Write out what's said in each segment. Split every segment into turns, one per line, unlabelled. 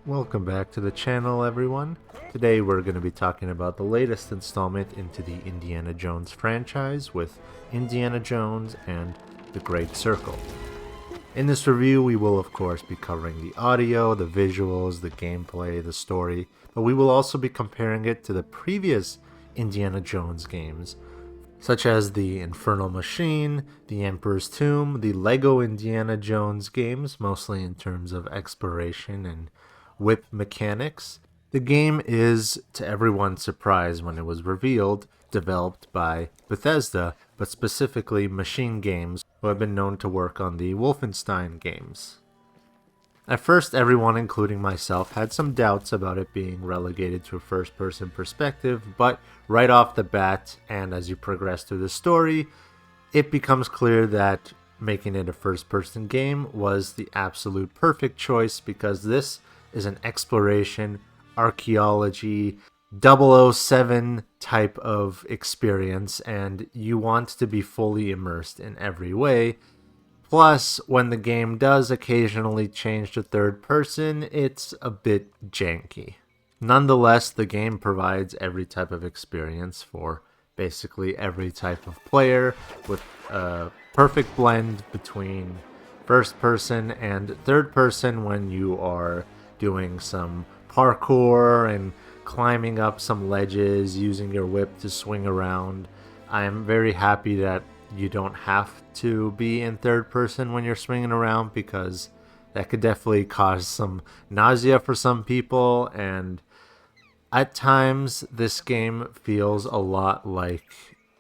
Welcome back to the channel, everyone. Today we're going to be talking about the latest installment into the Indiana Jones franchise with Indiana Jones and the Great Circle. In this review, we will of course be covering the audio, the visuals, the gameplay, the story, but we will also be comparing it to the previous Indiana Jones games, such as the Infernal Machine, the Emperor's Tomb, the Lego Indiana Jones games, mostly in terms of exploration and whip mechanics. The game is, to everyone's surprise when it was revealed, developed by Bethesda, but specifically Machine Games, who have been known to work on the Wolfenstein games. At first, everyone, including myself, had some doubts about it being relegated to a first-person perspective, but right off the bat, and as you progress through the story, it becomes clear that making it a first-person game was the absolute perfect choice, because this is an exploration, archaeology, 007 type of experience, and you want to be fully immersed in every way. Plus, when the game does occasionally change to third person, it's a bit janky. Nonetheless, the game provides every type of experience for basically every type of player, with a perfect blend between first person and third person when you are doing some parkour and climbing up some ledges, using your whip to swing around. I am very happy that you don't have to be in third person when you're swinging around, because that could definitely cause some nausea for some people, and at times this game feels a lot like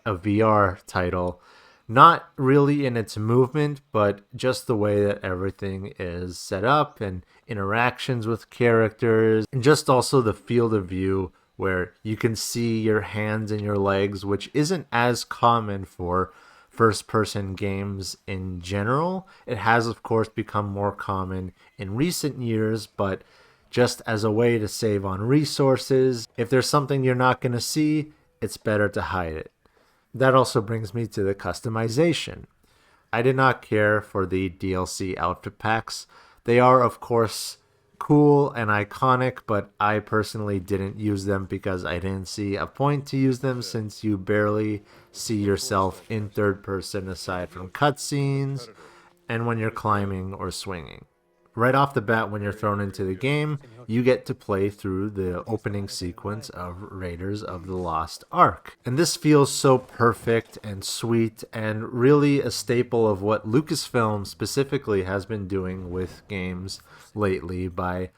a VR title. Not really in its movement, but just the way that everything is set up and interactions with characters, and just also the field of view where you can see your hands and your legs, which isn't as common for first-person games in general. It has, of course, become more common in recent years, but just as a way to save on resources, if there's something you're not going to see, it's better to hide it. That also brings me to the customization. I did not care for the DLC outfit packs. They are, of course, cool and iconic, but I personally didn't use them because I didn't see a point to use them, since you barely see yourself in third person aside from cutscenes and when you're climbing or swinging. Right off the bat, when you're thrown into the game, you get to play through the opening sequence of Raiders of the Lost Ark. And this feels so perfect and sweet, and really a staple of what Lucasfilm specifically has been doing with games lately, by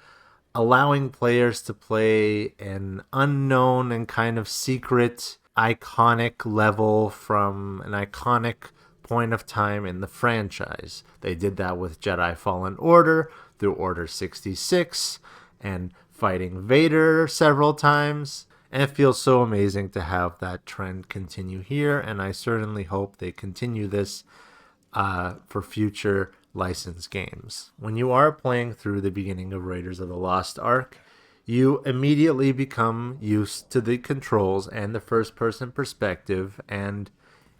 allowing players to play an unknown and kind of secret, iconic level from an iconic point of time in the franchise. They did that with Jedi Fallen Order through Order 66 and fighting Vader several times, and it feels so amazing to have that trend continue here, and I certainly hope they continue this for future licensed games. When you are playing through the beginning of Raiders of the Lost Ark, you immediately become used to the controls and the first person perspective, and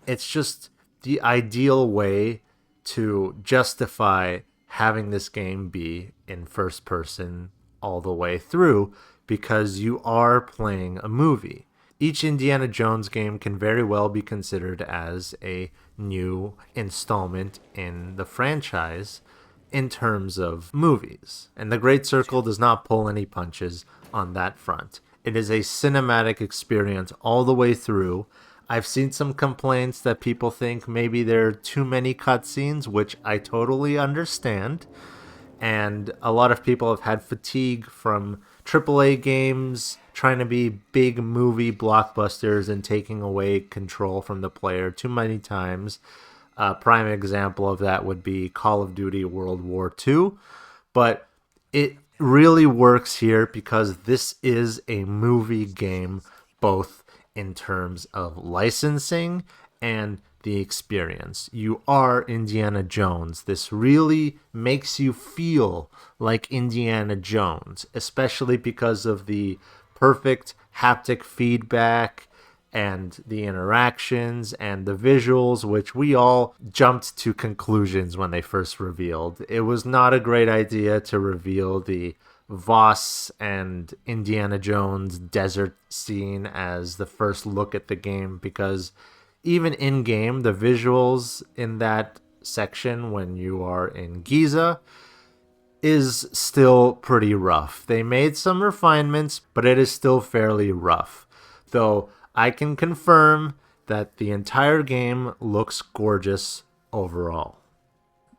it's just the ideal way to justify having this game be in first person all the way through, because you are playing a movie. Each Indiana Jones game can very well be considered as a new installment in the franchise in terms of movies, and The Great Circle does not pull any punches on that front. It is a cinematic experience all the way through. I've seen some complaints that people think maybe there are too many cutscenes, which I totally understand. And a lot of people have had fatigue from AAA games trying to be big movie blockbusters and taking away control from the player too many times. A prime example of that would be Call of Duty World War II. But it really works here because this is a movie game, both in terms of licensing and the experience. You are Indiana Jones. This really makes you feel like Indiana Jones, especially because of the perfect haptic feedback and the interactions and the visuals, which we all jumped to conclusions when they first revealed. It was not a great idea to reveal the Voss and Indiana Jones desert scene as the first look at the game, because even in game, the visuals in that section when you are in Giza is still pretty rough. They made some refinements, but it is still fairly rough. Though I can confirm that the entire game looks gorgeous overall.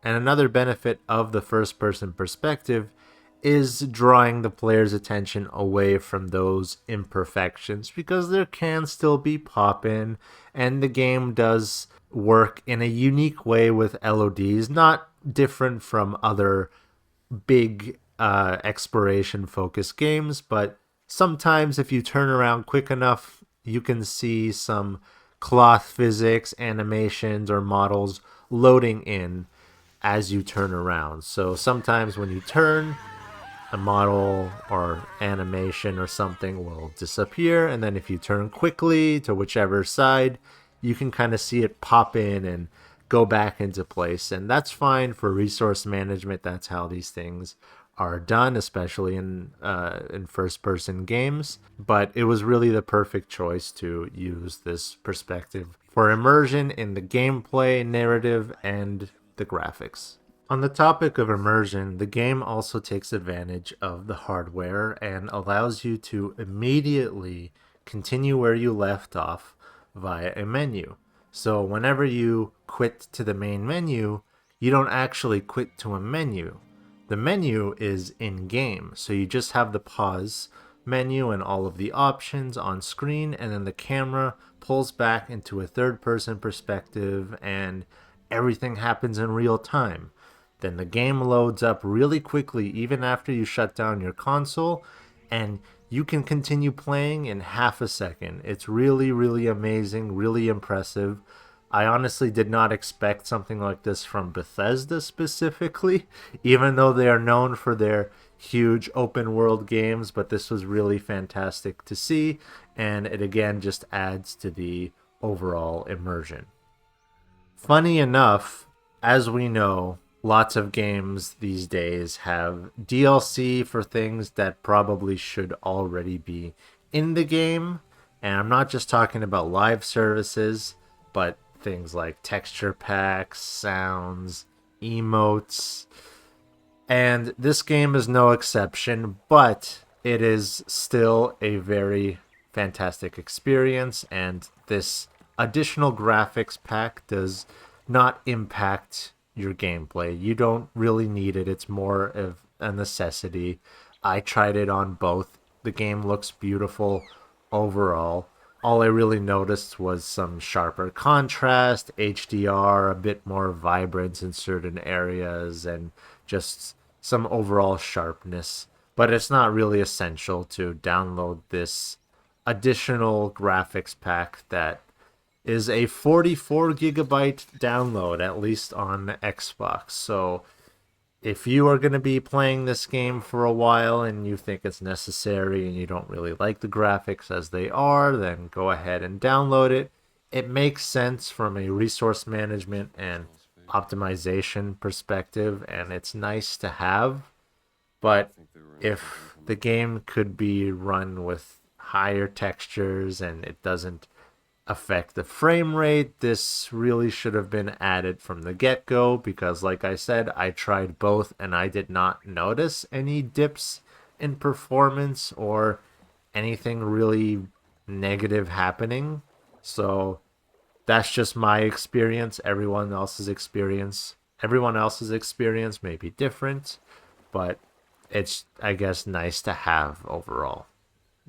And another benefit of the first person perspective is drawing the player's attention away from those imperfections, because there can still be pop in, and the game does work in a unique way with LODs, not different from other big exploration focused games, but sometimes if you turn around quick enough, you can see some cloth physics, animations, or models loading in as you turn around. So sometimes when you turn, a model or animation or something will disappear, and then if you turn quickly to whichever side, you can kind of see it pop in and go back into place. And that's fine for resource management. That's how these things are done, especially in first person games. But it was really the perfect choice to use this perspective for immersion in the gameplay, narrative, and the graphics. On the topic of immersion, the game also takes advantage of the hardware and allows you to immediately continue where you left off via a menu. So whenever you quit to the main menu, you don't actually quit to a menu. The menu is in-game, so you just have the pause menu and all of the options on screen, and then the camera pulls back into a third-person perspective and everything happens in real time. Then the game loads up really quickly even after you shut down your console, and you can continue playing in half a second. It's really, really amazing, really impressive. I honestly did not expect something like this from Bethesda specifically, even though they are known for their huge open world games, but this was really fantastic to see, and it again just adds to the overall immersion. Funny enough, as we know, lots of games these days have DLC for things that probably should already be in the game. And I'm not just talking about live services, but things like texture packs, sounds, emotes. And this game is no exception, but it is still a very fantastic experience. And this additional graphics pack does not impact your gameplay. You don't really need it. It's more of a necessity. I tried it on both. The game looks beautiful overall. All I really noticed was some sharper contrast, HDR, a bit more vibrance in certain areas, and just some overall sharpness. But it's not really essential to download this additional graphics pack that is a 44 gigabyte download, at least on Xbox. So if you are going to be playing this game for a while and you think it's necessary and you don't really like the graphics as they are, then go ahead and download it. It makes sense from a resource management and optimization perspective, and it's nice to have. But if the game could be run with higher textures and it doesn't affect the frame rate, this really should have been added from the get-go, because like I said, I tried both and I did not notice any dips in performance or anything really negative happening. So that's just my experience. Everyone else's experience may be different, but it's, I guess, nice to have overall.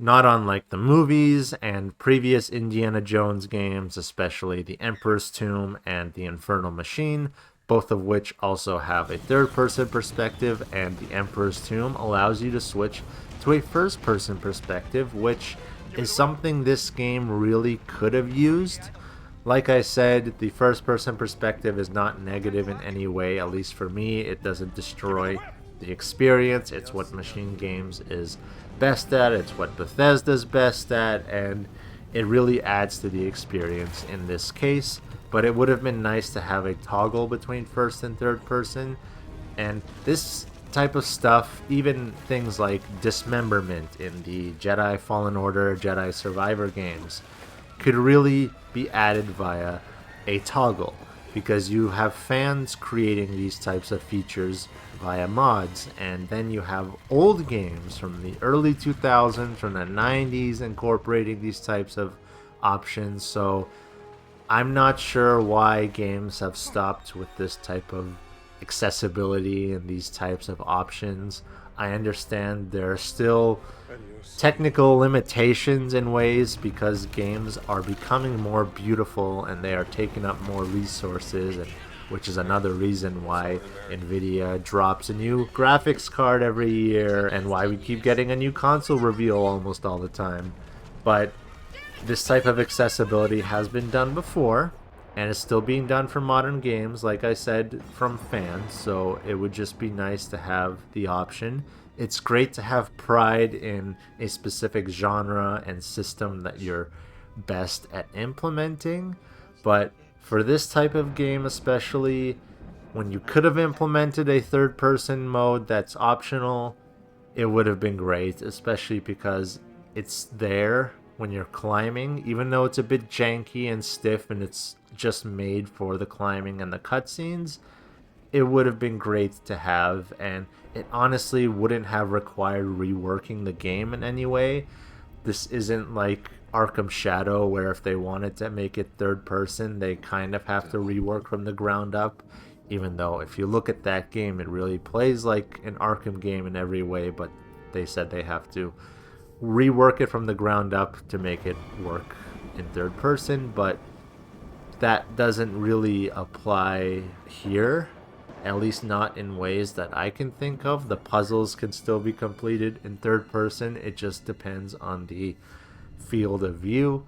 Not unlike the movies and previous Indiana Jones games, especially The Emperor's Tomb and The Infernal Machine, both of which also have a third-person perspective, and The Emperor's Tomb allows you to switch to a first-person perspective, which is something this game really could have used. Like I said, the first-person perspective is not negative in any way, at least for me. It doesn't destroy the experience. It's what Machine Games is best at, it's what Bethesda's best at, and it really adds to the experience in this case. But it would have been nice to have a toggle between first and third person, and this type of stuff, even things like dismemberment in the Jedi Fallen Order, Jedi Survivor games, could really be added via a toggle, because you have fans creating these types of features via mods, and then you have old games from the early 2000s, from the 90s, incorporating these types of options. So I'm not sure why games have stopped with this type of accessibility and these types of options. I understand there are still technical limitations in ways, because games are becoming more beautiful and they are taking up more resources, and which is another reason why Nvidia drops a new graphics card every year and why we keep getting a new console reveal almost all the time. But this type of accessibility has been done before, and is still being done for modern games, like I said, from fans, so it would just be nice to have the option. It's great to have pride in a specific genre and system that you're best at implementing, but for this type of game especially, when you could have implemented a third-person mode that's optional, it would have been great, especially because it's there when you're climbing, even though it's a bit janky and stiff and it's just made for the climbing and the cutscenes. It would have been great to have, and it honestly wouldn't have required reworking the game in any way. This isn't like Arkham Shadow, where if they wanted to make it third person, they kind of have to rework from the ground up. Even though if you look at that game, it really plays like an Arkham game in every way, but they said they have to rework it from the ground up to make it work in third person. But that doesn't really apply here, at least not in ways that I can think of. The puzzles can still be completed in third person, it just depends on the field of view,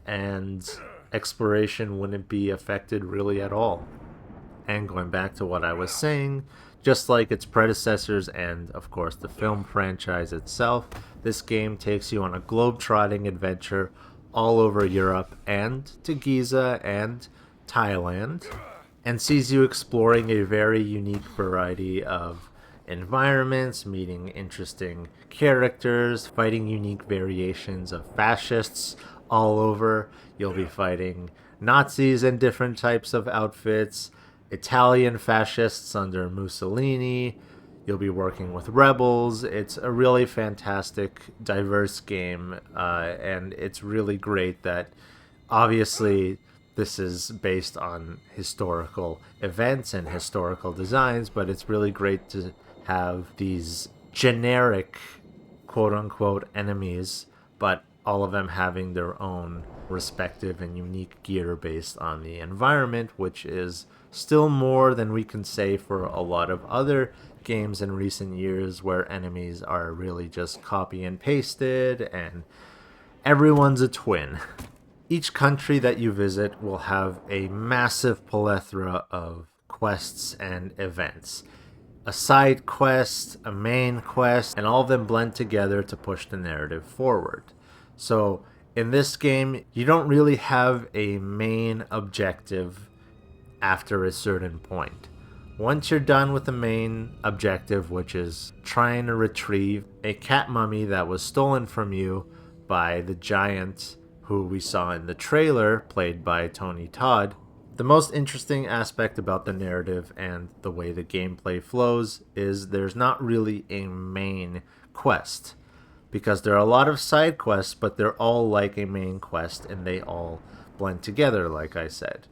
and exploration wouldn't be affected really at all. And going back to what I was saying, just like its predecessors and of course the film franchise itself, this game takes you on a globe-trotting adventure all over Europe and to Giza and Thailand, and sees you exploring a very unique variety of environments, meeting interesting characters, fighting unique variations of fascists all over. You'll be fighting Nazis in different types of outfits, Italian fascists under Mussolini. You'll be working with rebels. It's a really fantastic, diverse game, and it's really great that obviously this is based on historical events and historical designs, but it's really great to have these generic quote-unquote enemies, but all of them having their own respective and unique gear based on the environment, which is still more than we can say for a lot of other games in recent years, where enemies are really just copy and pasted and everyone's a twin. Each country that you visit will have a massive plethora of quests and events. A side quest, a main quest, and all of them blend together to push the narrative forward. So in this game, you don't really have a main objective after a certain point. Once you're done with the main objective, which is trying to retrieve a cat mummy that was stolen from you by the giant who we saw in the trailer, played by Tony Todd, the most interesting aspect about the narrative and the way the gameplay flows is there's not really a main quest, because there are a lot of side quests, but they're all like a main quest and they all blend together, like I said.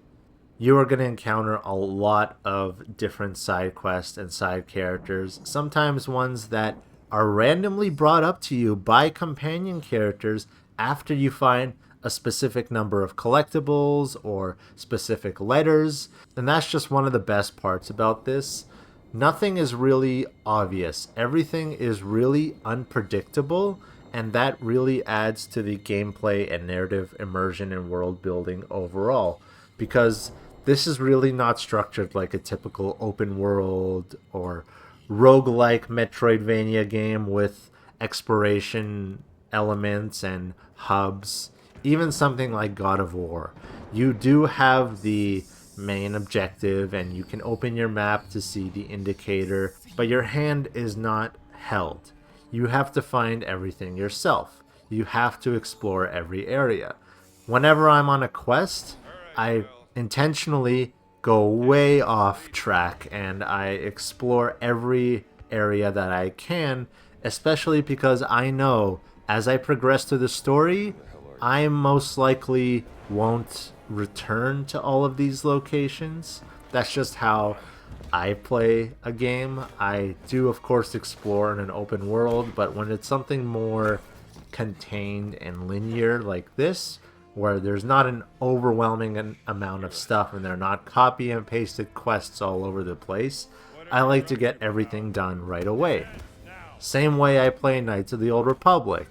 You are going to encounter a lot of different side quests and side characters, sometimes ones that are randomly brought up to you by companion characters after you find a specific number of collectibles or specific letters. And that's just one of the best parts about this. Nothing is really obvious. Everything is really unpredictable, and that really adds to the gameplay and narrative immersion and world building overall, because this is really not structured like a typical open world or roguelike Metroidvania game with exploration elements and hubs. Even something like God of War, you do have the main objective and you can open your map to see the indicator but your hand is not held. You have to find everything yourself. You have to explore every area. Whenever I'm on a quest, I intentionally go way off track and I explore every area that I can, especially because I know as I progress through the story, I most likely won't return to all of these locations. That's just how I play a game. I do, of course, explore in an open world, but when it's something more contained and linear like this, where there's not an overwhelming amount of stuff and they're not copy and pasted quests all over the place, I like to get everything done right away. Same way I play Knights of the Old Republic.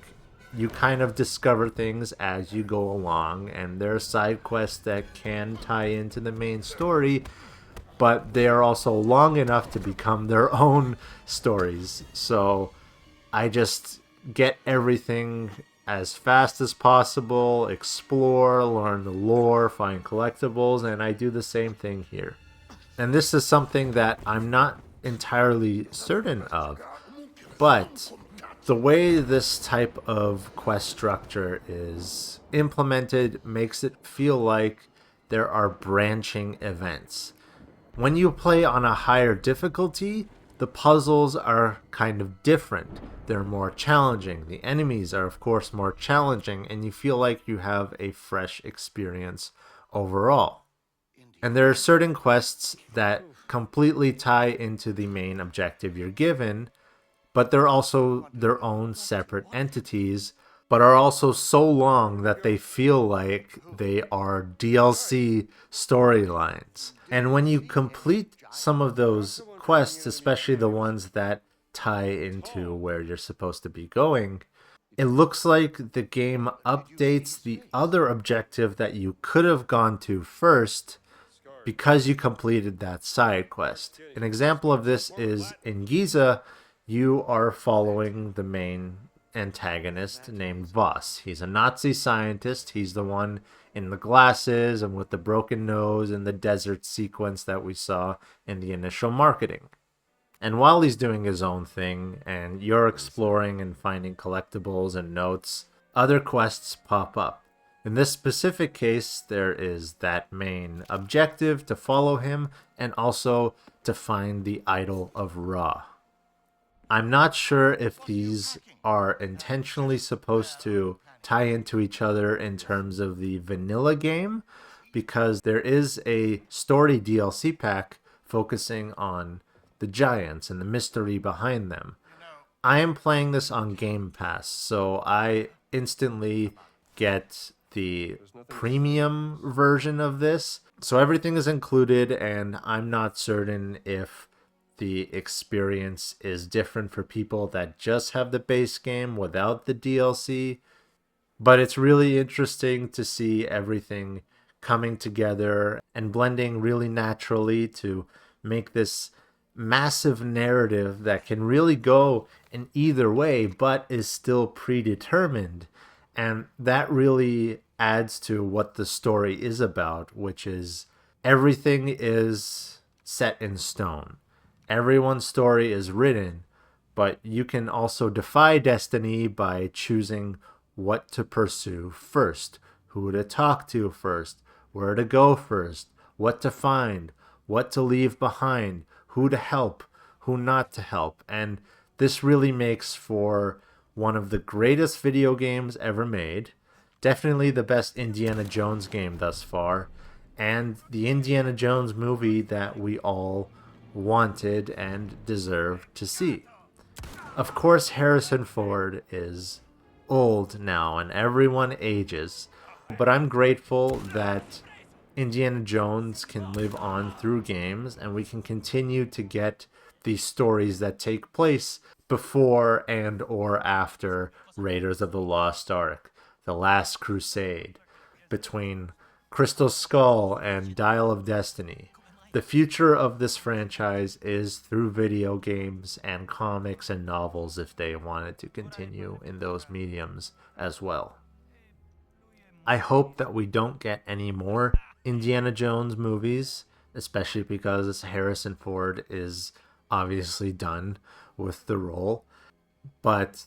You kind of discover things as you go along, and there are side quests that can tie into the main story, but they are also long enough to become their own stories. So I just get everything as fast as possible, explore, learn the lore, find collectibles, and I do the same thing here. And this is something that I'm not entirely certain of, but the way this type of quest structure is implemented makes it feel like there are branching events. When you play on a higher difficulty, the puzzles are kind of different. They're more challenging. The enemies are, of course, more challenging, and you feel like you have a fresh experience overall. And there are certain quests that completely tie into the main objective you're given, but they're also their own separate entities, but are also so long that they feel like they are DLC storylines. And when you complete some of those quests, especially the ones that tie into where you're supposed to be going, it looks like the game updates the other objective that you could have gone to first because you completed that side quest. An example of this is in Giza, you are following the main antagonist named Voss. He's a Nazi scientist. He's the one in the glasses and with the broken nose in the desert sequence that we saw in the initial marketing. And while he's doing his own thing and you're exploring and finding collectibles and notes, other quests pop up. In this specific case, there is that main objective to follow him and also to find the idol of Ra. I'm not sure if these are intentionally supposed to tie into each other in terms of the vanilla game, because there is a story DLC pack focusing on the giants and the mystery behind them. I am playing this on Game Pass, so I instantly get the premium version of this. So everything is included, and I'm not certain if the experience is different for people that just have the base game without the DLC. But it's really interesting to see everything coming together and blending really naturally to make this massive narrative that can really go in either way but is still predetermined. And that really adds to what the story is about, which is everything is set in stone. Everyone's story is written, but you can also defy destiny by choosing what to pursue first, who to talk to first, where to go first, what to find, what to leave behind, who to help, who not to help. And this really makes for one of the greatest video games ever made, definitely the best Indiana Jones game thus far, and the Indiana Jones movie that we all wanted and deserved to see. Of course, Harrison Ford is old now and everyone ages, but I'm grateful that Indiana Jones can live on through games and we can continue to get these stories that take place before and or after Raiders of the Lost Ark, The Last Crusade, between Crystal Skull and Dial of Destiny. The future of this franchise is through video games and comics and novels if they wanted to continue in those mediums as well. I hope that we don't get any more Indiana Jones movies, especially because Harrison Ford is obviously done with the role. But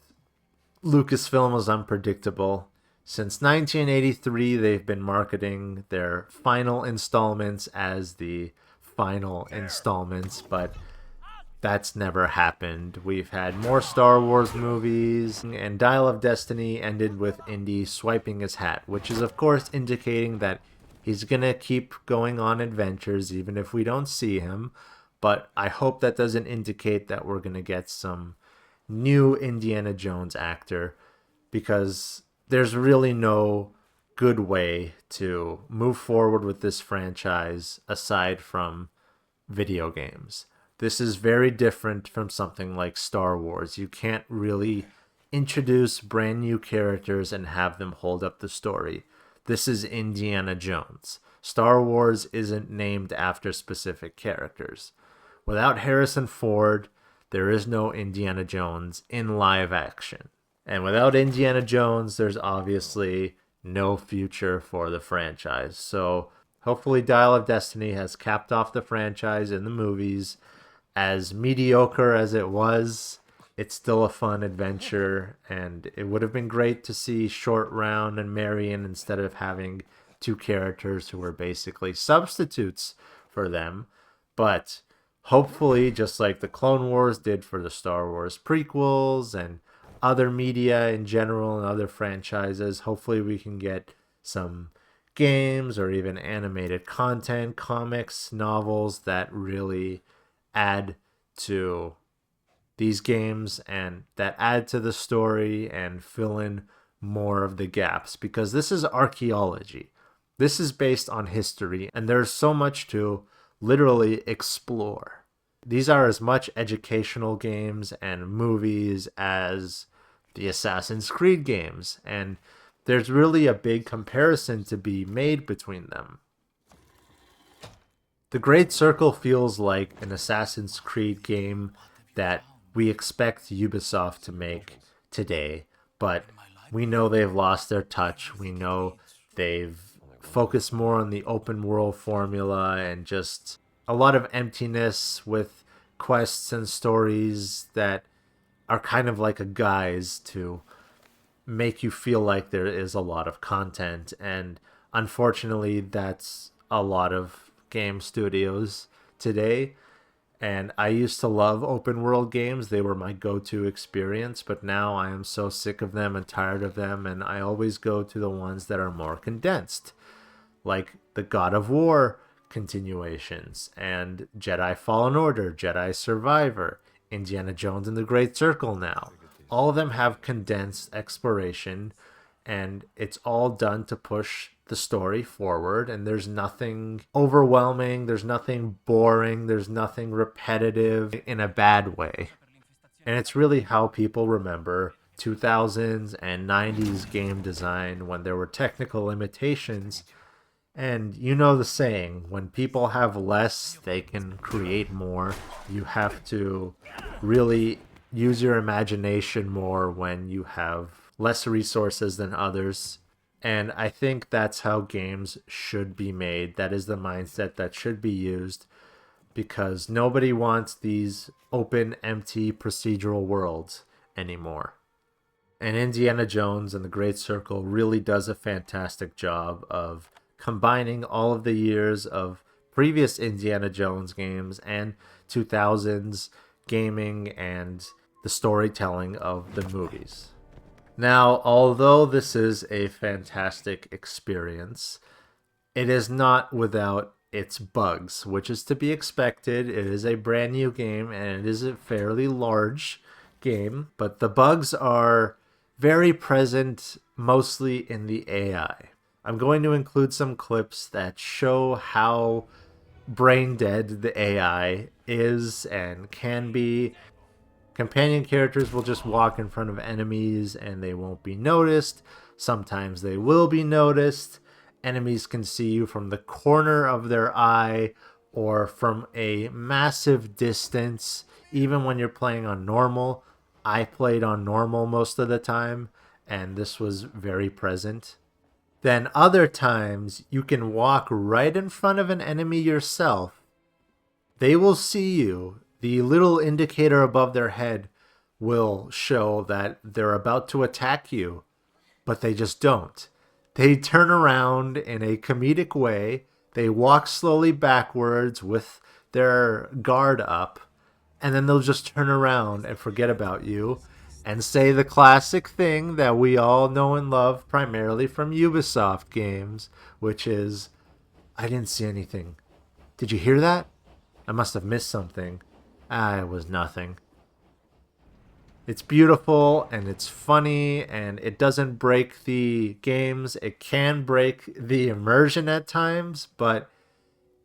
Lucasfilm was unpredictable. Since 1983, they've been marketing their final installments as the final installments, but that's never happened. We've had more Star Wars movies, and Dial of Destiny ended with Indy swiping his hat, which is, of course, indicating that he's gonna keep going on adventures even if we don't see him. But I hope that doesn't indicate that we're gonna get some new Indiana Jones actor, because there's really no good way to move forward with this franchise aside from video games. This is very different from something like Star Wars. You can't really introduce brand new characters and have them hold up the story. This is Indiana Jones. Star Wars isn't named after specific characters. Without Harrison Ford, there is no Indiana Jones in live action. And without Indiana Jones, there's obviously no future for the franchise. So hopefully Dial of Destiny has capped off the franchise in the movies. As mediocre as it was, it's still a fun adventure, and it would have been great to see Short Round and Marion instead of having two characters who were basically substitutes for them. But hopefully, just like the Clone Wars did for the Star Wars prequels and other media in general and other franchises, hopefully we can get some games or even animated content, comics, novels that really add to these games and that add to the story and fill in more of the gaps, because this is archaeology. This is based on history, and there's so much to literally explore. These are as much educational games and movies as the Assassin's Creed games, and there's really a big comparison to be made between them. The Great Circle feels like an Assassin's Creed game that we expect Ubisoft to make today, but we know they've lost their touch. We know they've focused more on the open world formula and just a lot of emptiness with quests and stories that are kind of like a guise to make you feel like there is a lot of content. And unfortunately, that's a lot of game studios today. And I used to love open world games. They were my go-to experience, but now I am so sick of them and tired of them, and I always go to the ones that are more condensed, like the God of War continuations and Jedi Fallen Order, Jedi Survivor, Indiana Jones and the Great Circle now. All of them have condensed exploration, and it's all done to push the story forward, and there's nothing overwhelming, there's nothing boring, there's nothing repetitive in a bad way. And it's really how people remember 2000s and 90s game design, when there were technical limitations. And you know the saying, when people have less, they can create more. You have to really use your imagination more when you have less resources than others. And I think that's how games should be made. That is the mindset that should be used, because nobody wants these open, empty procedural worlds anymore. And Indiana Jones and the Great Circle really does a fantastic job of combining all of the years of previous Indiana Jones games and 2000s gaming and the storytelling of the movies. Now, although this is a fantastic experience, it is not without its bugs, which is to be expected. It is a brand new game, and it is a fairly large game, but the bugs are very present, mostly in the AI. I'm going to include some clips that show how brain dead the AI is and can be. Companion characters will just walk in front of enemies and they won't be noticed. Sometimes they will be noticed. Enemies can see you from the corner of their eye or from a massive distance, even when you're playing on normal. I played on normal most of the time, and this was very present. Then other times, you can walk right in front of an enemy yourself. They will see you. The little indicator above their head will show that they're about to attack you, but they just don't. They turn around in a comedic way. They walk slowly backwards with their guard up, and then they'll just turn around and forget about you and say the classic thing that we all know and love primarily from Ubisoft games, which is, I didn't see anything. Did you hear that? I must have missed something. Ah, it was nothing. It's beautiful and it's funny and it doesn't break the games. It can break the immersion at times, but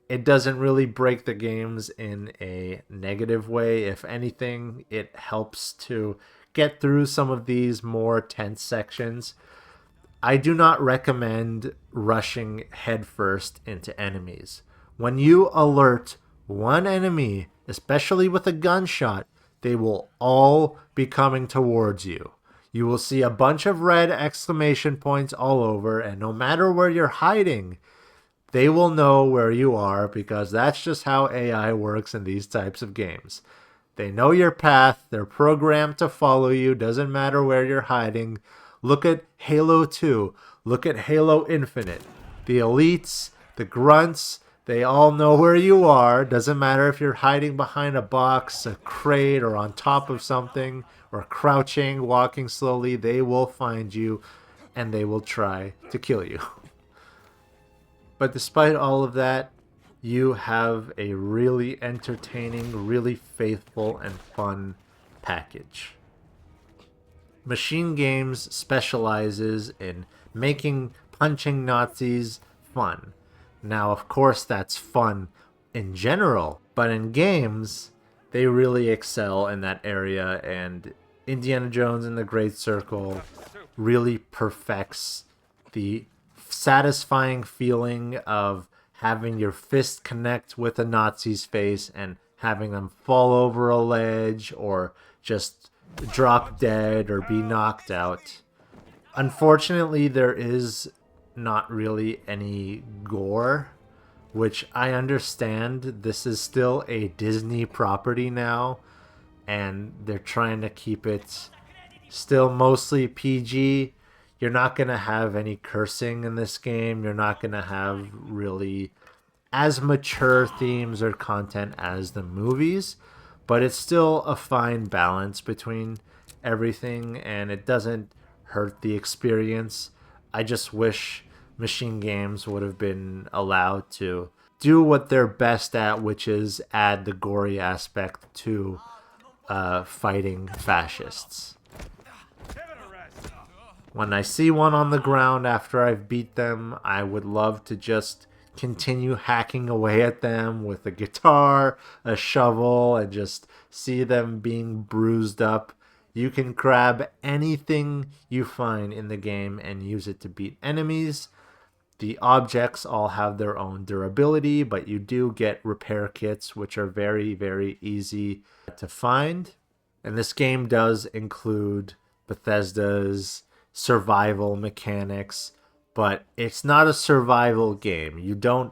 it doesn't really break the games in a negative way. If anything, it helps to get through some of these more tense sections. I do not recommend rushing headfirst into enemies. When you alert one enemy, especially with a gunshot, they will all be coming towards you. You will see a bunch of red exclamation points all over, and no matter where you're hiding, they will know where you are because that's just how AI works in these types of games. They know your path, they're programmed to follow you, doesn't matter where you're hiding. Look at Halo 2, look at Halo Infinite. The elites, the grunts, they all know where you are. Doesn't matter if you're hiding behind a box, a crate, or on top of something, or crouching, walking slowly, they will find you and they will try to kill you. But despite all of that, you have a really entertaining, really faithful, and fun package. Machine Games specializes in making punching Nazis fun. Now, of course, that's fun in general, but in games, they really excel in that area, and Indiana Jones and the Great Circle really perfects the satisfying feeling of having your fist connect with a Nazi's face and having them fall over a ledge or just drop dead or be knocked out. Unfortunately, there is not really any gore, which I understand. This is still a Disney property now, and they're trying to keep it still mostly PG. You're not going to have any cursing in this game. You're not going to have really as mature themes or content as the movies, but it's still a fine balance between everything, and it doesn't hurt the experience. I just wish Machine Games would have been allowed to do what they're best at, which is add the gory aspect to fighting fascists. When I see one on the ground after I've beat them, I would love to just continue hacking away at them with a guitar, a shovel, and just see them being bruised up. You can grab anything you find in the game and use it to beat enemies. The objects all have their own durability, but you do get repair kits, which are very, very easy to find. And this game does include Bethesda's survival mechanics, but it's not a survival game. You don't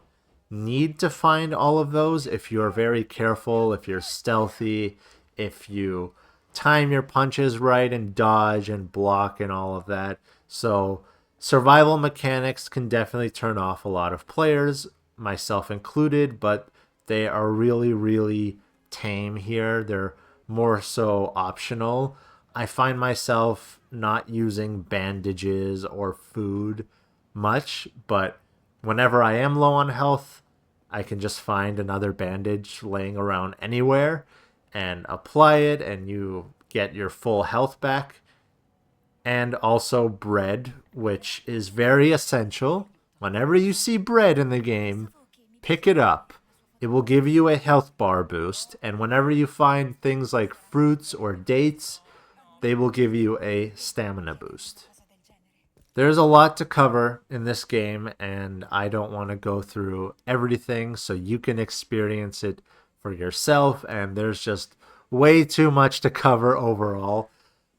need to find all of those if you're very careful, if you're stealthy, if you time your punches right and dodge and block and all of that. So survival mechanics can definitely turn off a lot of players, myself included, but they are really, really tame here. They're more so optional. I find myself not using bandages or food much, but whenever I am low on health, I can just find another bandage laying around anywhere and apply it, and you get your full health back. And also bread, which is very essential. Whenever you see bread in the game, pick it up. It will give you a health bar boost, and whenever you find things like fruits or dates, they will give you a stamina boost. There's a lot to cover in this game, and I don't want to go through everything, so you can experience it for yourself, and there's just way too much to cover overall.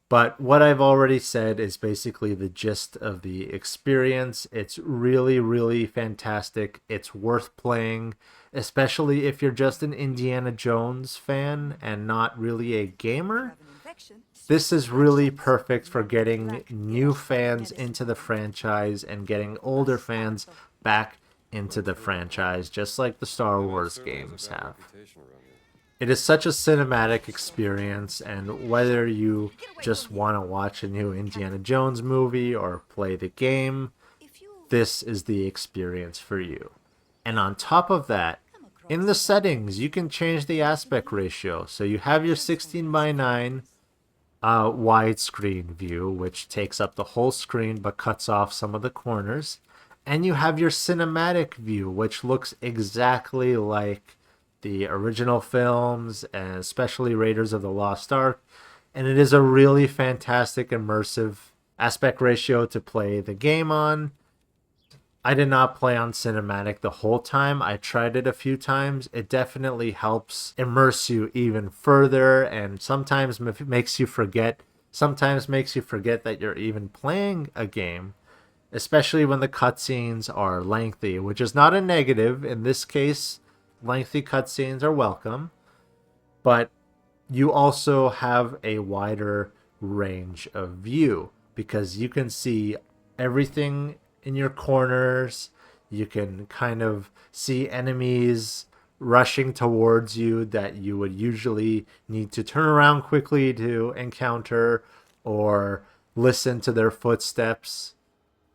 But what I've already said is basically the gist of the experience. It's really, really fantastic. It's worth playing. especially if you're just an Indiana Jones fan and not really a gamer. This is really perfect for getting new fans into the franchise and getting older fans back into the franchise, just like the Star Wars games have. It is such a cinematic experience, and whether you just want to watch a new Indiana Jones movie or play the game, this is the experience for you. And on top of that, in the settings, you can change the aspect ratio. So you have your 16 by 9 widescreen view, which takes up the whole screen but cuts off some of the corners. And you have your cinematic view, which looks exactly like the original films, and especially Raiders of the Lost Ark. And it is a really fantastic, immersive aspect ratio to play the game on. I did not play on cinematic the whole time. I tried it a few times. It definitely helps immerse you even further, and sometimes makes you forget. Sometimes makes you forget that you're even playing a game, especially when the cutscenes are lengthy, which is not a negative. In this case, lengthy cutscenes are welcome, but you also have a wider range of view because you can see everything in your corners. You can kind of see enemies rushing towards you that you would usually need to turn around quickly to encounter or listen to their footsteps.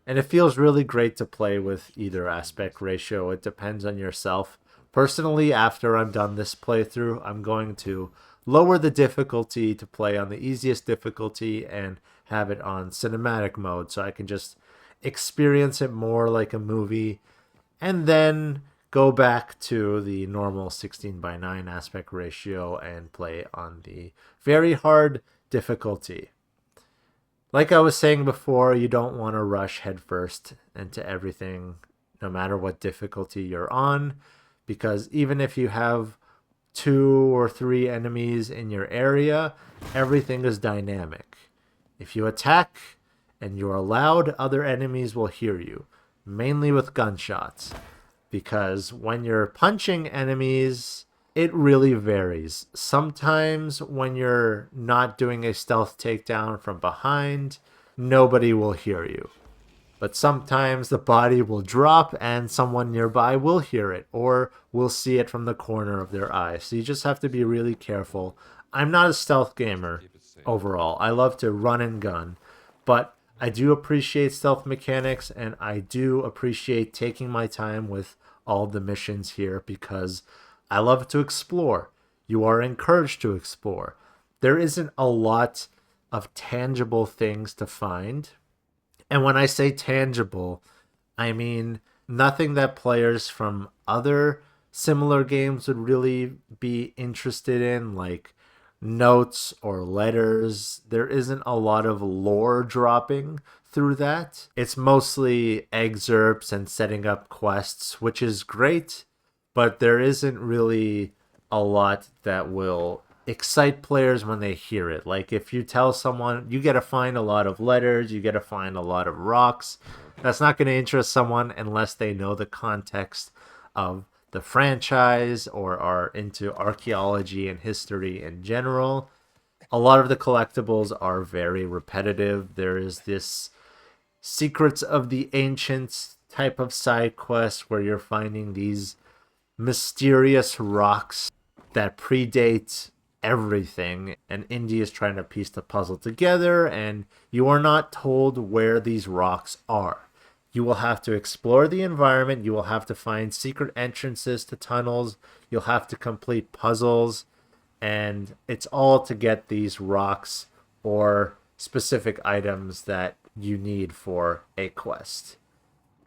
And it feels really great to play with either aspect ratio. It depends on yourself. Personally, after I'm done this playthrough, I'm going to lower the difficulty to play on the easiest difficulty and have it on cinematic mode so I can just experience it more like a movie, and then go back to the normal 16 by 9 aspect ratio and play on the very hard difficulty. Like I was saying before, you don't want to rush headfirst into everything, no matter what difficulty you're on, because even if you have 2 or 3 enemies in your area, everything is dynamic. If you attack and you're allowed, other enemies will hear you, mainly with gunshots, because when you're punching enemies, it really varies. Sometimes when you're not doing a stealth takedown from behind, nobody will hear you. But sometimes the body will drop and someone nearby will hear it or will see it from the corner of their eye. So you just have to be really careful. I'm not a stealth gamer overall. I love to run and gun, but I do appreciate stealth mechanics, and I do appreciate taking my time with all the missions here because I love to explore. You are encouraged to explore. There isn't a lot of tangible things to find. And when I say tangible, I mean nothing that players from other similar games would really be interested in, like notes or letters. There isn't a lot of lore dropping through that. It's mostly excerpts and setting up quests, which is great, but there isn't really a lot that will excite players when they hear it. Like if you tell someone you got to find a lot of letters, you got to find a lot of rocks, that's not going to interest someone unless they know the context of the franchise or are into archaeology and history in general. A lot of the collectibles are very repetitive. There is this Secrets of the Ancients type of side quest where you're finding these mysterious rocks that predate everything, and Indy is trying to piece the puzzle together, and you are not told where these rocks are. You will have to explore the environment, you will have to find secret entrances to tunnels, you'll have to complete puzzles, and it's all to get these rocks or specific items that you need for a quest.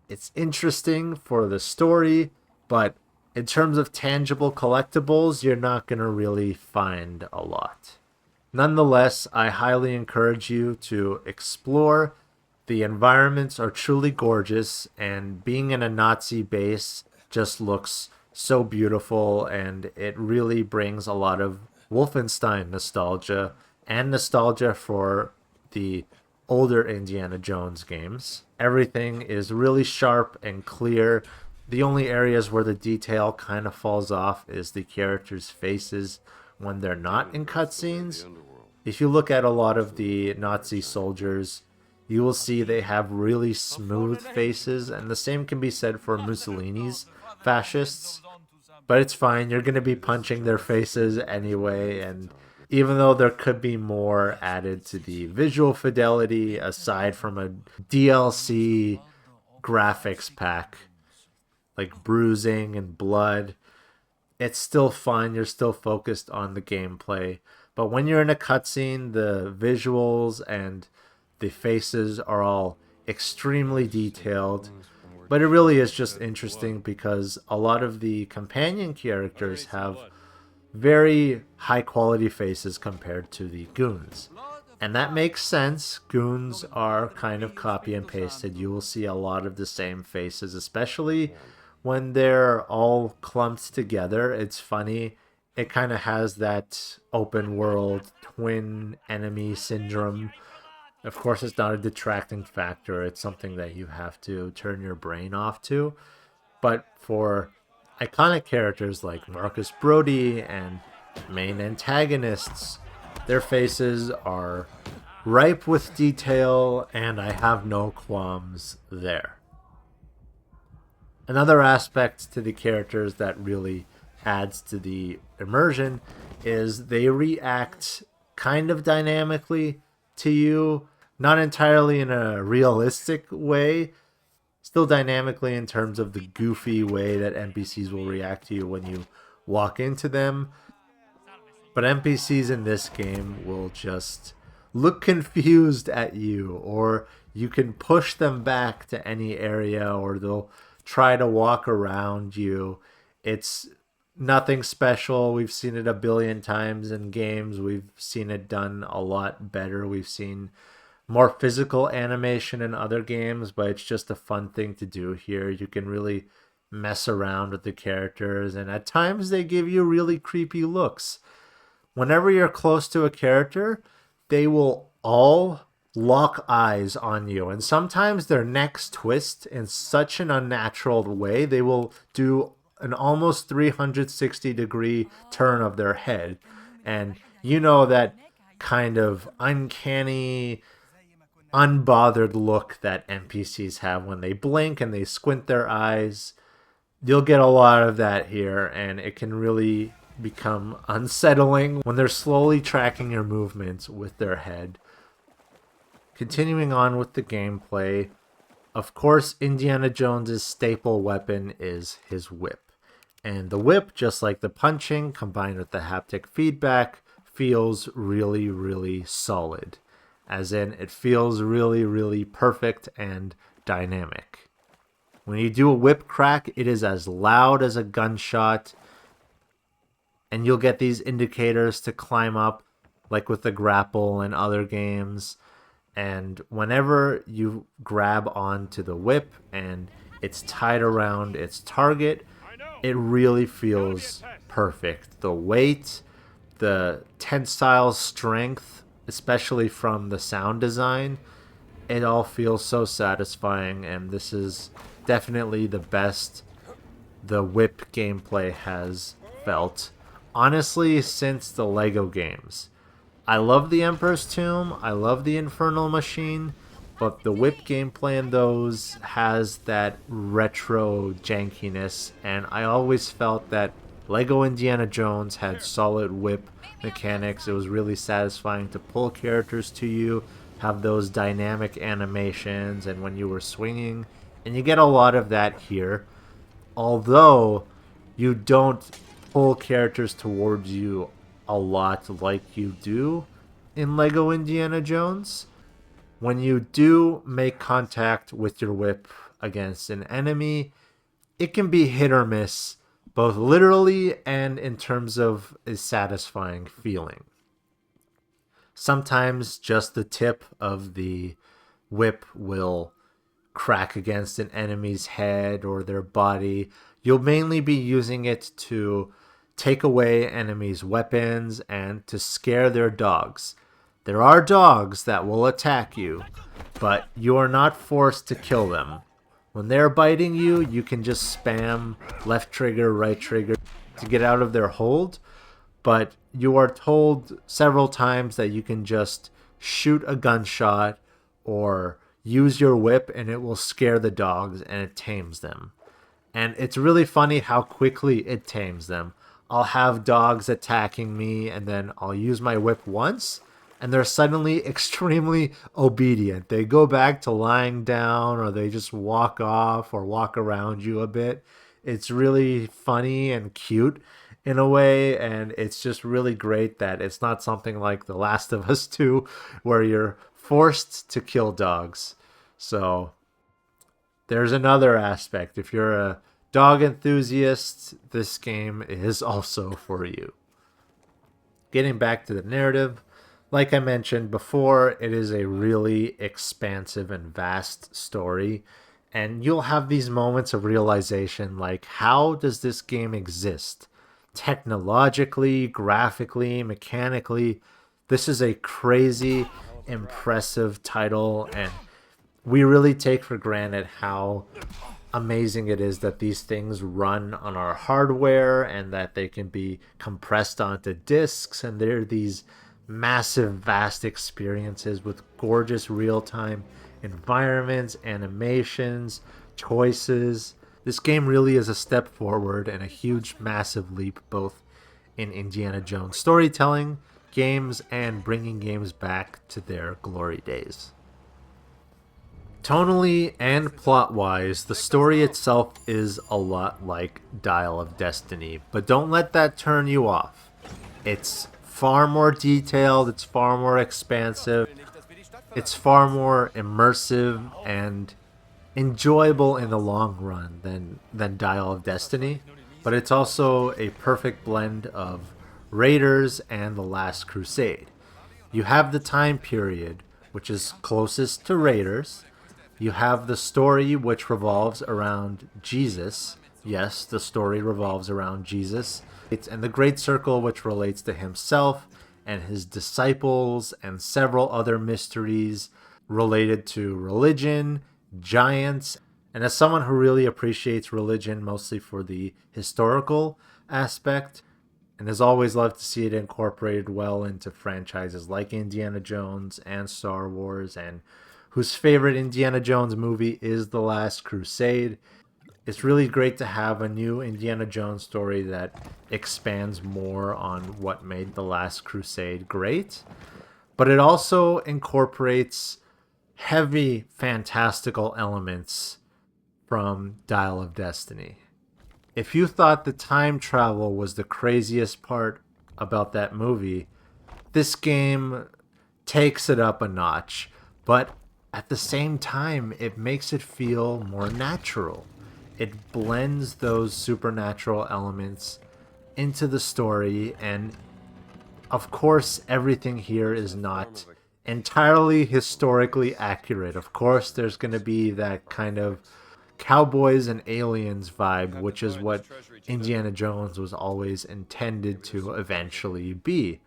It's interesting for the story, but in terms of tangible collectibles, you're not going to really find a lot. Nonetheless, I highly encourage you to explore. The environments are truly gorgeous, and being in a Nazi base just looks so beautiful, and it really brings a lot of Wolfenstein nostalgia and nostalgia for the older Indiana Jones games. Everything is really sharp and clear. The only areas where the detail kind of falls off is the characters' faces when they're not in cutscenes. If you look at a lot of the Nazi soldiers, you will see they have really smooth faces, and the same can be said for Mussolini's fascists. But it's fine, you're going to be punching their faces anyway, and even though there could be more added to the visual fidelity aside from a DLC graphics pack, like bruising and blood, it's still fun. You're still focused on the gameplay. But when you're in a cutscene, the visuals and the faces are all extremely detailed. But it really is just interesting because a lot of the companion characters have very high quality faces compared to the goons. And that makes sense. Goons are kind of copy and pasted. You will see a lot of the same faces, especially when they're all clumped together. It's funny. It kind of has that open world twin enemy syndrome. Of course, it's not a detracting factor. It's something that you have to turn your brain off to. But for iconic characters like Marcus Brody and main antagonists, their faces are ripe with detail, and I have no qualms there. Another aspect to the characters that really adds to the immersion is they react kind of dynamically to you, not entirely in a realistic way, still dynamically in terms of the goofy way that NPCs will react to you when you walk into them. But NPCs in this game will just look confused at you, or you can push them back to any area, or they'll try to walk around you. It's nothing special. We've seen it a billion times in games. We've seen it done a lot better. We've seen more physical animation in other games, but it's just a fun thing to do here. You can really mess around with the characters, and at times they give you really creepy looks. Whenever you're close to a character, they will all lock eyes on you, and sometimes their necks twist in such an unnatural way. They will do an almost 360-degree turn of their head, and you know that kind of uncanny, unbothered look that NPCs have when they blink and they squint their eyes. You'll get a lot of that here, and it can really become unsettling when they're slowly tracking your movements with their head. Continuing on with the gameplay, of course, Indiana Jones's staple weapon is his whip. And the whip, just like the punching, combined with the haptic feedback, feels really, really solid. As in, it feels really, really perfect and dynamic. When you do a whip crack, it is as loud as a gunshot, and you'll get these indicators to climb up, like with the grapple and other games. And whenever you grab onto the whip and it's tied around its target, it really feels perfect. The weight, the tensile strength, especially from the sound design, it all feels so satisfying, and this is definitely the best the whip gameplay has felt, honestly, since the Lego games. I love the Emperor's Tomb, I love the Infernal Machine, but the whip gameplay in those has that retro jankiness, and I always felt that Lego Indiana Jones had solid whip mechanics. It was really satisfying to pull characters to you, have those dynamic animations, and when you were swinging, and you get a lot of that here. Although you don't pull characters towards you a lot like you do in Lego Indiana Jones. When you do make contact with your whip against an enemy, it can be hit or miss, both literally and in terms of a satisfying feeling. Sometimes just the tip of the whip will crack against an enemy's head or their body. You'll mainly be using it to take away enemies' weapons and to scare their dogs. There are dogs that will attack you, but you are not forced to kill them. When they're biting you, you can just spam left trigger, right trigger to get out of their hold. But you are told several times that you can just shoot a gunshot or use your whip and it will scare the dogs and it tames them. And it's really funny how quickly it tames them. I'll have dogs attacking me and then I'll use my whip once and they're suddenly extremely obedient. They go back to lying down or they just walk off or walk around you a bit. It's really funny and cute in a way, and it's just really great that it's not something like The Last of Us 2 where you're forced to kill dogs. So there's another aspect. If you're a dog enthusiast, this game is also for you. Getting back to the narrative, like I mentioned before, it is a really expansive and vast story. And you'll have these moments of realization like, how does this game exist? Technologically, graphically, mechanically. This is a crazy, impressive title, and we really take for granted how amazing it is that these things run on our hardware and that they can be compressed onto discs, and they're these massive, vast experiences with gorgeous real-time environments, animations, choices. This game really is a step forward and a huge, massive leap both in Indiana Jones storytelling, games, and bringing games back to their glory days. Tonally and plot-wise, the story itself is a lot like Dial of Destiny, but don't let that turn you off. It's far more detailed, it's far more expansive, it's far more immersive and enjoyable in the long run than Dial of Destiny, but it's also a perfect blend of Raiders and The Last Crusade. You have the time period, which is closest to Raiders. You have the story, which revolves around Jesus. Yes, the story revolves around Jesus. And the Great Circle, which relates to himself and his disciples and several other mysteries related to religion, giants. And as someone who really appreciates religion mostly for the historical aspect, and has always loved to see it incorporated well into franchises like Indiana Jones and Star Wars, and whose favorite Indiana Jones movie is The Last Crusade, it's really great to have a new Indiana Jones story that expands more on what made The Last Crusade great. But it also incorporates heavy fantastical elements from Dial of Destiny. If you thought the time travel was the craziest part about that movie, this game takes it up a notch, but at the same time, it makes it feel more natural. It blends those supernatural elements into the story, and of course, everything here is not entirely historically accurate. Of course, there's going to be that kind of cowboys and aliens vibe, which is what Indiana Jones was always intended to eventually be.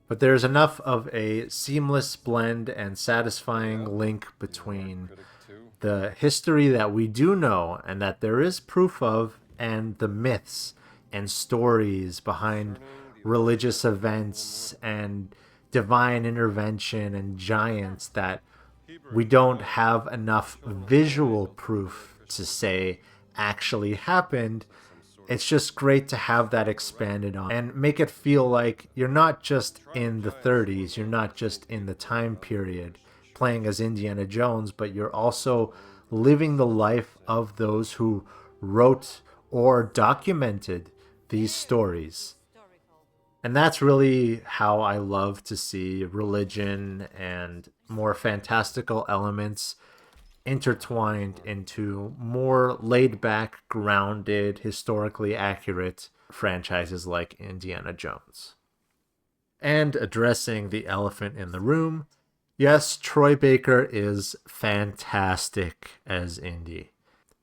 But there's enough of a seamless blend and satisfying link between the history that we do know and that there is proof of, and the myths and stories behind religious events and divine intervention and giants that we don't have enough visual proof to say actually happened. It's just great to have that expanded on and make it feel like you're not just in the 30s, you're not just in the time period playing as Indiana Jones, but you're also living the life of those who wrote or documented these stories. And that's really how I love to see religion and more fantastical elements intertwined into more laid-back, grounded, historically accurate franchises like Indiana Jones. And addressing the elephant in the room, yes, Troy Baker is fantastic as Indy.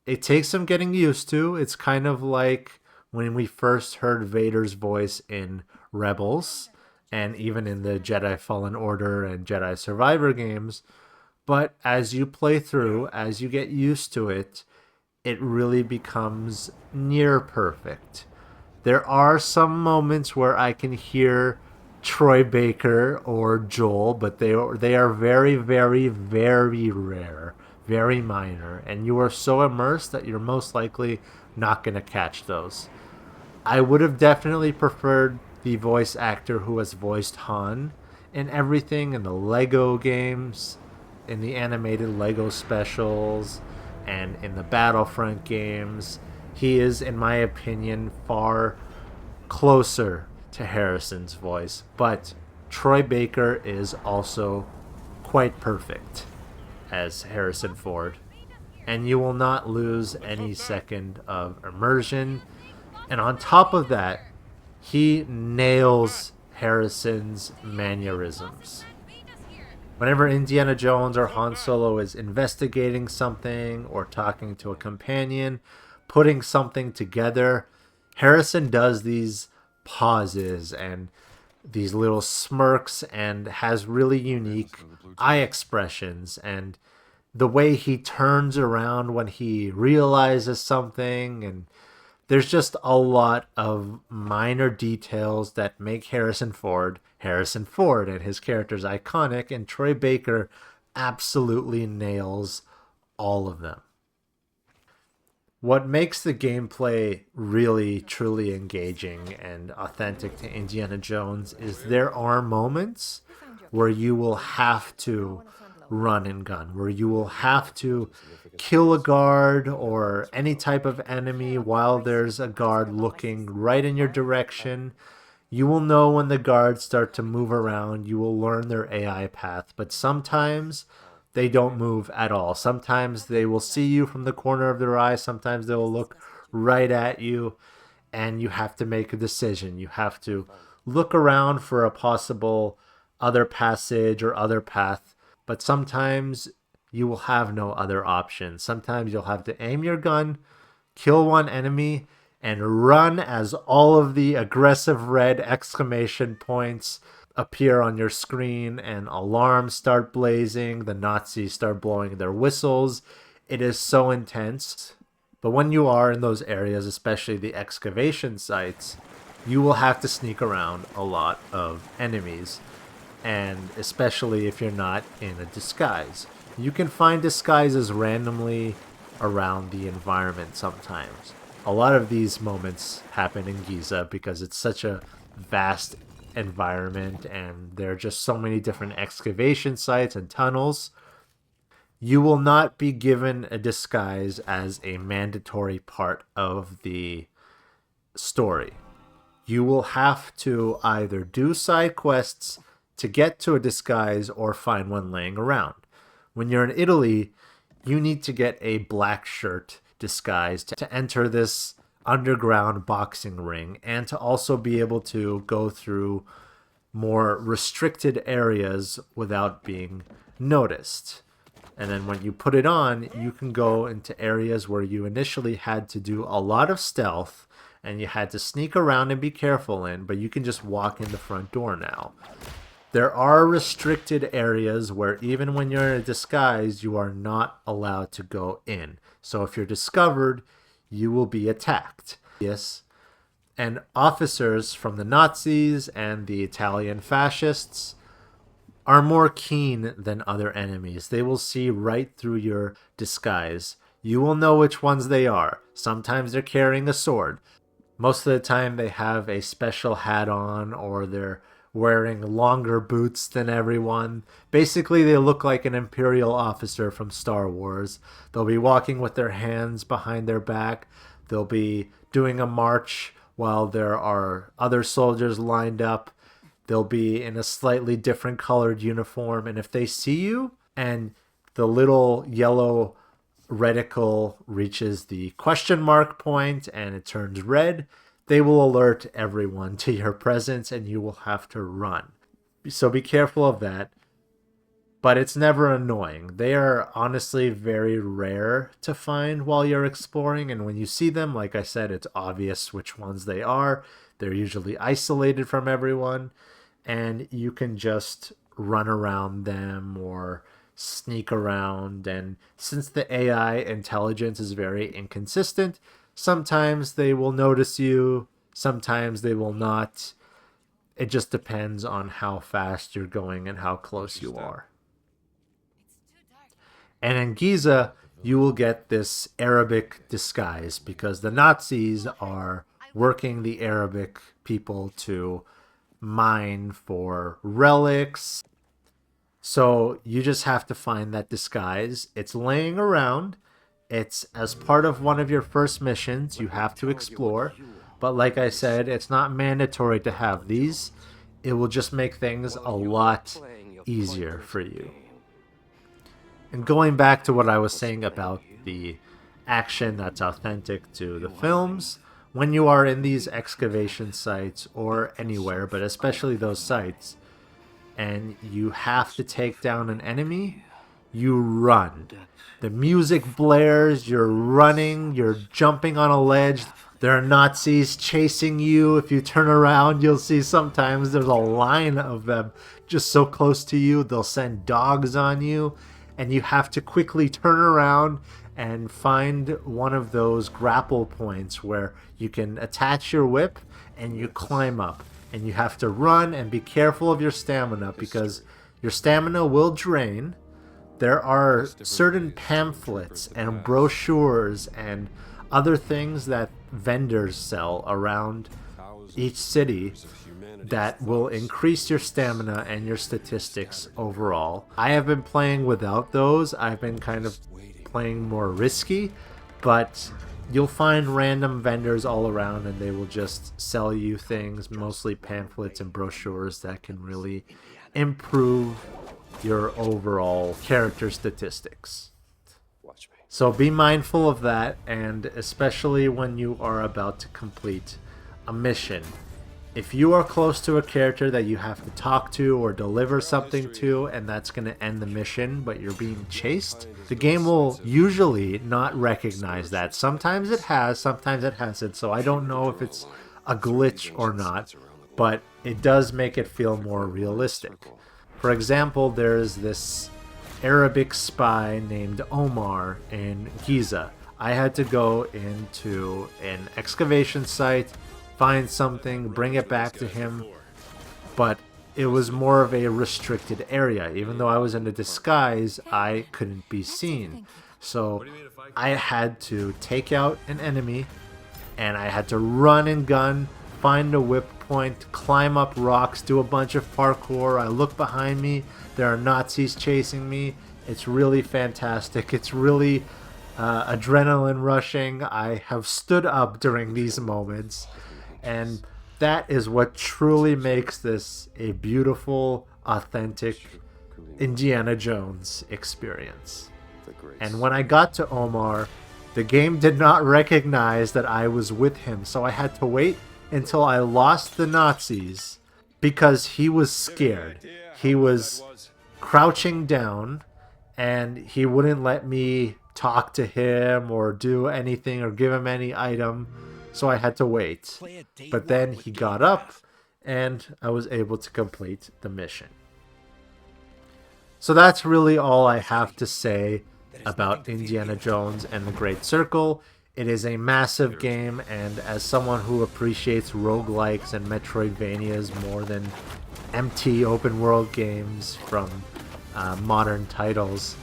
It takes some getting used to. It's kind of like when we first heard Vader's voice in Rebels, and even in the Jedi Fallen Order and Jedi Survivor games, But as you play through, as you get used to it, it really becomes near perfect. There are some moments where I can hear Troy Baker or Joel, but they are very, very, very rare, very minor, and you are so immersed that you're most likely not going to catch those. I would have definitely preferred the voice actor who has voiced Han in everything in the Lego games, in the animated Lego specials, and in the Battlefront games. He is, in my opinion, far closer to Harrison's voice, but Troy Baker is also quite perfect as Harrison Ford, and you will not lose any second of immersion. And on top of that, he nails Harrison's mannerisms. Whenever Indiana Jones or Han Solo is investigating something or talking to a companion, putting something together, Harrison does these pauses and these little smirks and has really unique eye expressions, and the way he turns around when he realizes something, and there's just a lot of minor details that make Harrison Ford, and his character's iconic, and Troy Baker absolutely nails all of them. What makes the gameplay really truly engaging and authentic to Indiana Jones is there are moments where you will have to run and gun, where you will have to kill a guard or any type of enemy while there's a guard looking right in your direction. You will know when the guards start to move around. You will learn their AI path, but sometimes they don't move at all. Sometimes they will see you from the corner of their eye. Sometimes they will look right at you, and you have to make a decision. You have to look around for a possible other passage or other path, but sometimes you will have no other option. Sometimes you'll have to aim your gun, kill one enemy, and run as all of the aggressive red exclamation points appear on your screen and alarms start blazing. The Nazis start blowing their whistles. It is so intense. But when you are in those areas, especially the excavation sites, you will have to sneak around a lot of enemies. And especially if you're not in a disguise. You can find disguises randomly around the environment sometimes. A lot of these moments happen in Giza because it's such a vast environment and there are just so many different excavation sites and tunnels. You will not be given a disguise as a mandatory part of the story. You will have to either do side quests to get to a disguise or find one laying around. When you're in Italy, you need to get a black shirt disguise to enter this underground boxing ring and to also be able to go through more restricted areas without being noticed. And then when you put it on, you can go into areas where you initially had to do a lot of stealth and you had to sneak around and be careful in, but you can just walk in the front door now. There are restricted areas where even when you're in a disguise, you are not allowed to go in. So if you're discovered, you will be attacked. Yes. And officers from the Nazis and the Italian fascists are more keen than other enemies. They will see right through your disguise. You will know which ones they are. Sometimes they're carrying a sword. Most of the time they have a special hat on or they're wearing longer boots than everyone. Basically, they look like an Imperial officer from Star Wars. They'll be walking with their hands behind their back. They'll be doing a march while there are other soldiers lined up. They'll be in a slightly different colored uniform. And if they see you and the little yellow reticle reaches the question mark point and it turns red, they will alert everyone to your presence and you will have to run. So be careful of that. But it's never annoying. They are honestly very rare to find while you're exploring. And when you see them, like I said, it's obvious which ones they are. They're usually isolated from everyone. And you can just run around them or sneak around. And since the AI intelligence is very inconsistent, sometimes they will notice you, sometimes they will not. It just depends on how fast you're going and how close you are. And in Giza, you will get this Arabic disguise because the Nazis are working the Arabic people to mine for relics. So you just have to find that disguise. It's laying around. It's as part of one of your first missions you have to explore. But like I said, it's not mandatory to have these. It will just make things a lot easier for you. And going back to what I was saying about the action that's authentic to the films, when you are in these excavation sites or anywhere, but especially those sites, and you have to take down an enemy, you run. The music blares, you're running, you're jumping on a ledge. There are Nazis chasing you. If you turn around, you'll see sometimes there's a line of them just so close to you. They'll send dogs on you, and you have to quickly turn around and find one of those grapple points where you can attach your whip and you climb up. And you have to run and be careful of your stamina because your stamina will drain. There are certain pamphlets and brochures and other things that vendors sell around each city that will increase your stamina and your statistics overall. I have been playing without those. I've been kind of playing more risky, but you'll find random vendors all around and they will just sell you things, mostly pamphlets and brochures that can really improve your overall character statistics. So be mindful of that, and especially when you are about to complete a mission. If you are close to a character that you have to talk to or deliver something to, and that's going to end the mission, but you're being chased, the game will usually not recognize that. Sometimes it has, sometimes it hasn't, so I don't know if it's a glitch or not, but it does make it feel more realistic. For example, there's this Arabic spy named Omar in Giza. I had to go into an excavation site, find something, bring it back to him, but it was more of a restricted area. Even though I was in a disguise, I couldn't be seen. So I had to take out an enemy, and I had to run and gun, find a whip point, climb up rocks, do a bunch of parkour. I look behind me, there are Nazis chasing me. It's really fantastic. It's really adrenaline rushing. I have stood up during these moments. And that is what truly makes this a beautiful, authentic Indiana Jones experience. And when I got to Omar, the game did not recognize that I was with him, so I had to wait until I lost the Nazis because he was scared. He was crouching down, and he wouldn't let me talk to him or do anything or give him any item. So I had to wait. But then he got up, and I was able to complete the mission. So that's really all I have to say about Indiana Jones and the Great Circle. It is a massive game, and as someone who appreciates roguelikes and Metroidvanias more than empty open-world games from modern titles,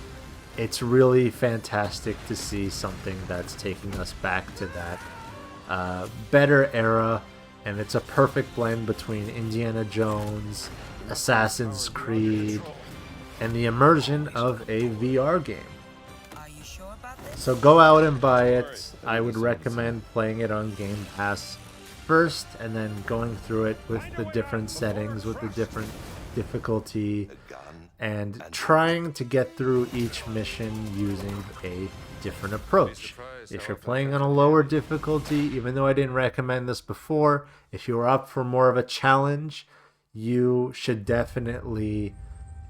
it's really fantastic to see something that's taking us back to that better era, and it's a perfect blend between Indiana Jones, Assassin's Creed, and the immersion of a VR game. So go out and buy it. I would recommend playing it on Game Pass first, and then going through it with the different settings, with the different difficulty, and trying to get through each mission using a different approach. If you're playing on a lower difficulty, even though I didn't recommend this before, if you're up for more of a challenge, you should definitely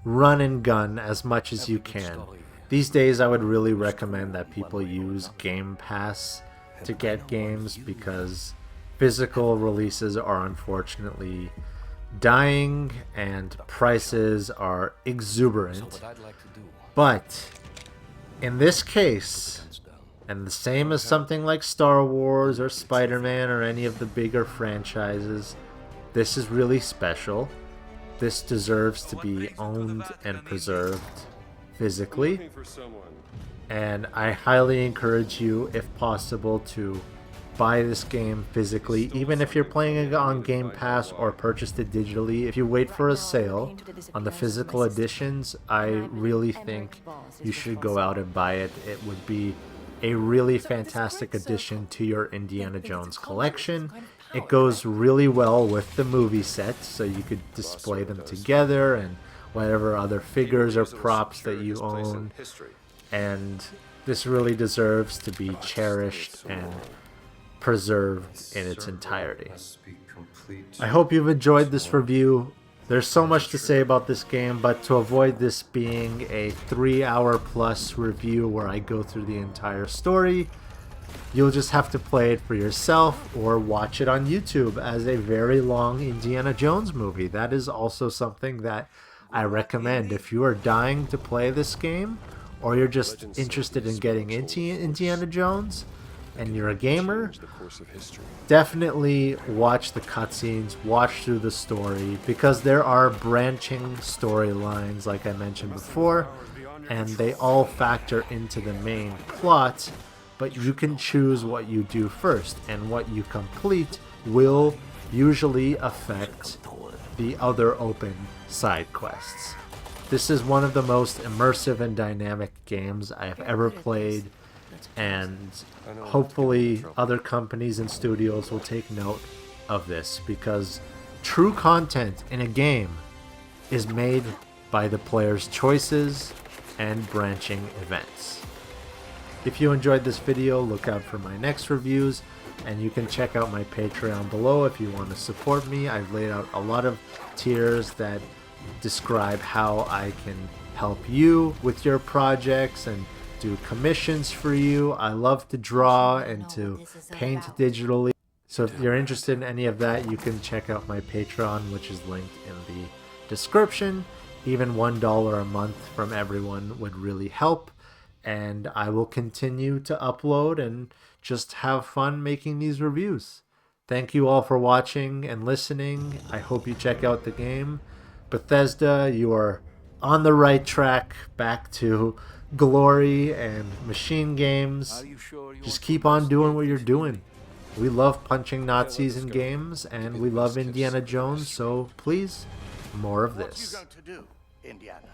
run and gun as much as you can. These days, I would really recommend that people use Game Pass to get games because physical releases are unfortunately dying and prices are exuberant. But in this case, and the same as something like Star Wars or Spider-Man or any of the bigger franchises, this is really special. This deserves to be owned and preserved physically. And I highly encourage you, if possible, to buy this game physically, even if you're playing it on Game Pass or purchased it digitally. If you wait for a sale on the physical editions, I really think you should go out and buy it. It would be a really fantastic addition to your Indiana Jones collection. It goes really well with the movie sets, so you could display them together and whatever other figures or props that you own. And this really deserves to be cherished and preserved in its entirety. I hope you've enjoyed this review. There's so much to say about this game, but to avoid this being a 3-hour plus review where I go through the entire story, you'll just have to play it for yourself or watch it on YouTube as a very long Indiana Jones movie. That is also something that I recommend. If you are dying to play this game, or you're just interested in getting into Indiana Jones, and you're a gamer, definitely watch the cutscenes, watch through the story, because there are branching storylines, like I mentioned before, and they all factor into the main plot, but you can choose what you do first, and what you complete will usually affect the other open side quests. This is one of the most immersive and dynamic games I've ever played, and hopefully other companies and studios will take note of this, because true content in a game is made by the player's choices and branching events. If you enjoyed this video, look out for my next reviews, and you can check out my Patreon below if you want to support me. I've laid out a lot of tiers that describe how I can help you with your projects and do commissions for you. I love to draw and to paint digitally. So if you're interested in any of that, you can check out my Patreon, which is linked in the description. Even $1 a month from everyone would really help. And I will continue to upload and just have fun making these reviews. Thank you all for watching and listening. I hope you check out the game. Bethesda, you are on the right track back to glory and machine games. Just keep on doing what you're doing. We love punching Nazis in games, and we love Indiana Jones, so please, more of this.
What you going to do, Indiana?